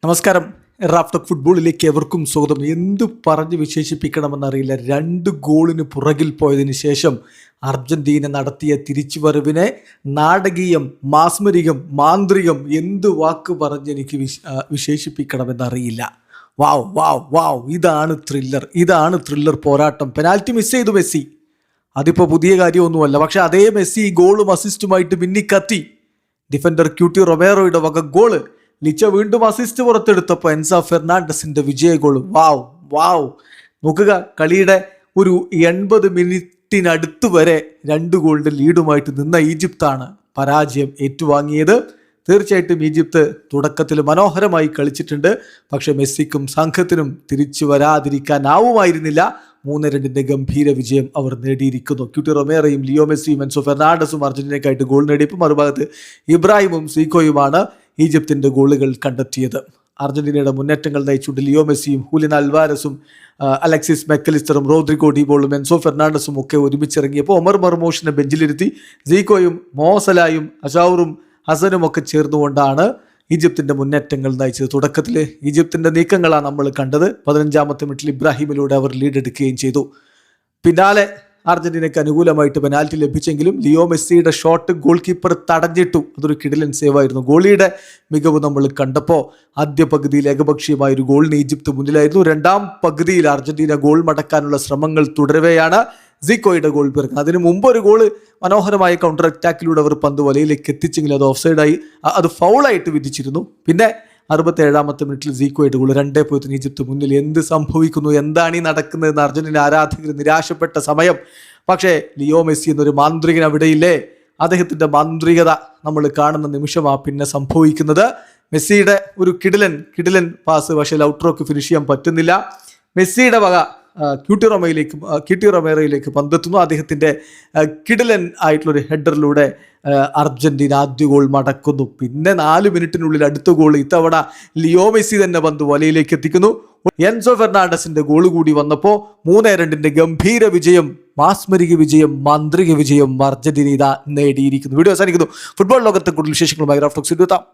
നമസ്കാരം. റാഫ്റ്റോക്ക് ഫുട്ബോളിലേക്ക് എവർക്കും സ്വാഗതം. എന്തു പറഞ്ഞ് വിശേഷിപ്പിക്കണമെന്നറിയില്ല. 2 ഗോളിന് പുറകിൽ പോയതിനു ശേഷം അർജന്റീന നടത്തിയ തിരിച്ചുവരവിനെ നാടകീയം, മാസ്മരികം, മാന്ത്രികം എന്തു വാക്ക് പറഞ്ഞ് എനിക്ക് വിശേഷിപ്പിക്കണമെന്നറിയില്ല. വാവ് വാവ് വാവ്, ഇതാണ് ത്രില്ലർ പോരാട്ടം. പെനാൽറ്റി മിസ് ചെയ്തു മെസ്സി. അതിപ്പോൾ പുതിയ കാര്യമൊന്നുമല്ല. പക്ഷെ അതേ മെസ്സി ഗോളും അസിസ്റ്റുമായിട്ട് മിന്നിക്കത്തി. ഡിഫൻഡർ ക്യൂട്ടി റൊമേറോയുടെ വക ഗോള്. ലിച്ച വീണ്ടും അസിസ്റ്റ് പുറത്തെടുത്തപ്പോൾ എൻസോ ഫെർണാണ്ടസിന്റെ വിജയ ഗോൾ. വാവ് വാവ്, നോക്കുക. കളിയുടെ ഒരു 80 മിനിറ്റിനടുത്ത് വരെ 2 ഗോളിന്റെ ലീഡുമായിട്ട് നിന്ന ഈജിപ്താണ് പരാജയം ഏറ്റുവാങ്ങിയത്. തീർച്ചയായിട്ടും ഈജിപ്ത് തുടക്കത്തിൽ മനോഹരമായി കളിച്ചിട്ടുണ്ട്. പക്ഷെ മെസ്സിക്കും സംഘത്തിനും തിരിച്ചു വരാതിരിക്കാനാവുമായിരുന്നില്ല. 3-2 ഗംഭീര വിജയം അവർ നേടിയിരിക്കുന്നു. ക്യൂട്ടി റൊമേറയും ലിയോ മെസ്സിയും എൻസോ ഫെർണാണ്ടസും അർജന്റീനയ്ക്കായിട്ട് ഗോൾ നേടിയപ്പോൾ മറുഭാഗത്ത് ഇബ്രാഹിമും സീക്കോയുമാണ് ഈജിപ്തിൻ്റെ ഗോളുകൾ കണ്ടെത്തിയത്. അർജന്റീനയുടെ മുന്നേറ്റങ്ങൾ നയിച്ചുകൊണ്ട് ലിയോ മെസ്സിയും ഹൂലിയൻ അൽവാരസും അലക്സിസ് മെക്കലിസ്റ്ററും റോദ്രിഗോ ഡിബോളും എൻസോ ഫെർണാണ്ടസും ഒക്കെ ഒരുമിച്ചിറങ്ങിയപ്പോൾ ഒമർ മർമൂഷിനെ ബെഞ്ചിലിരുത്തി സീക്കോയും മോസലായും അഷാവറും ഹസനും ഒക്കെ ചേർന്നുകൊണ്ടാണ് ഈജിപ്തിൻ്റെ മുന്നേറ്റങ്ങൾ നയിച്ചത്. തുടക്കത്തിൽ ഈജിപ്തിൻ്റെ നീക്കങ്ങളാണ് നമ്മൾ കണ്ടത്. 15-ാമത്തെ മിനിറ്റിൽ ഇബ്രാഹിമിലൂടെ അവർ ലീഡ് എടുക്കുകയും ചെയ്തു. പിന്നാലെ അർജന്റീനയ്ക്ക് അനുകൂലമായിട്ട് പെനാൽറ്റി ലഭിച്ചെങ്കിലും ലിയോ മെസ്സിയുടെ ഷോട്ട് ഗോൾ കീപ്പർ തടഞ്ഞിട്ടു. അതൊരു കിടിലൻ സേവായിരുന്നു. ഗോളിയുടെ മികവ് നമ്മൾ കണ്ടപ്പോൾ ആദ്യ പകുതിയിൽ ഏകപക്ഷീയമായ ഒരു ഗോളിന് ഈജിപ്ത് മുന്നിലായിരുന്നു. 2ാം പകുതിയിൽ അർജന്റീന ഗോൾ മടക്കാനുള്ള ശ്രമങ്ങൾ തുടരവെയാണ് സീക്കോയുടെ ഗോൾ പിറക്കുന്നത്. അതിന് മുമ്പ് ഒരു ഗോള് മനോഹരമായ കൗണ്ടർ അറ്റാക്കിലൂടെ അവർ പന്ത് വലയിലേക്ക് എത്തിച്ചെങ്കിലും അത് ഓഫ്സൈഡായി, അത് ഫൗളായിട്ട് വിധിച്ചിരുന്നു. പിന്നെ 67-ാമത്തെ മിനിറ്റിൽ സീക്കോയുടെ ഗോൾ. 2-0 ഈജിപ്ത് മുന്നിൽ. എന്ത് സംഭവിക്കുന്നു, എന്താണ് ഈ നടക്കുന്നതെന്ന് അർജന്റീന ആരാധകർ നിരാശപ്പെട്ട സമയം. പക്ഷേ ലിയോ മെസ്സി എന്നൊരു മാന്ത്രികൻ അവിടെയില്ലേ. അദ്ദേഹത്തിൻ്റെ മാന്ത്രികത നമ്മൾ കാണുന്ന നിമിഷമാണ് പിന്നെ സംഭവിക്കുന്നത്. മെസ്സിയുടെ ഒരു കിടിലൻ പാസ്, പക്ഷേ ലൗട്രോക്ക് ഫിനിഷ് ചെയ്യാൻ പറ്റുന്നില്ല. മെസ്സിയുടെ വക ക്യൂട്ടി റൊമേറോയിലേക്ക് പന്തെത്തുന്നു. അദ്ദേഹത്തിൻ്റെ കിടിലൻ ആയിട്ടുള്ളൊരു ഹെഡറിലൂടെ അർജന്റീന ആദ്യ ഗോൾ മടക്കുന്നു. പിന്നെ 4 മിനിറ്റിനുള്ളിൽ അടുത്ത ഗോൾ. ഇത്തവണ ലിയോ മെസ്സി തന്നെ പന്ത് വലയിലേക്ക് എത്തിക്കുന്നു. എൻസോ ഫെർണാണ്ടസിന്റെ ഗോൾ കൂടി വന്നപ്പോൾ 3-2 ഗംഭീര വിജയം, മാസ്മരിക വിജയം, മാന്ത്രിക വിജയം അർജന്റീന നേടിയിരിക്കുന്നു. വീഡിയോ അവസാനിക്കുന്നു. ഫുട്ബോൾ ലോകത്തെ കൂടുതൽ വിശേഷങ്ങളുമായി റാഫ്റ്റോക്സ് എത്താം.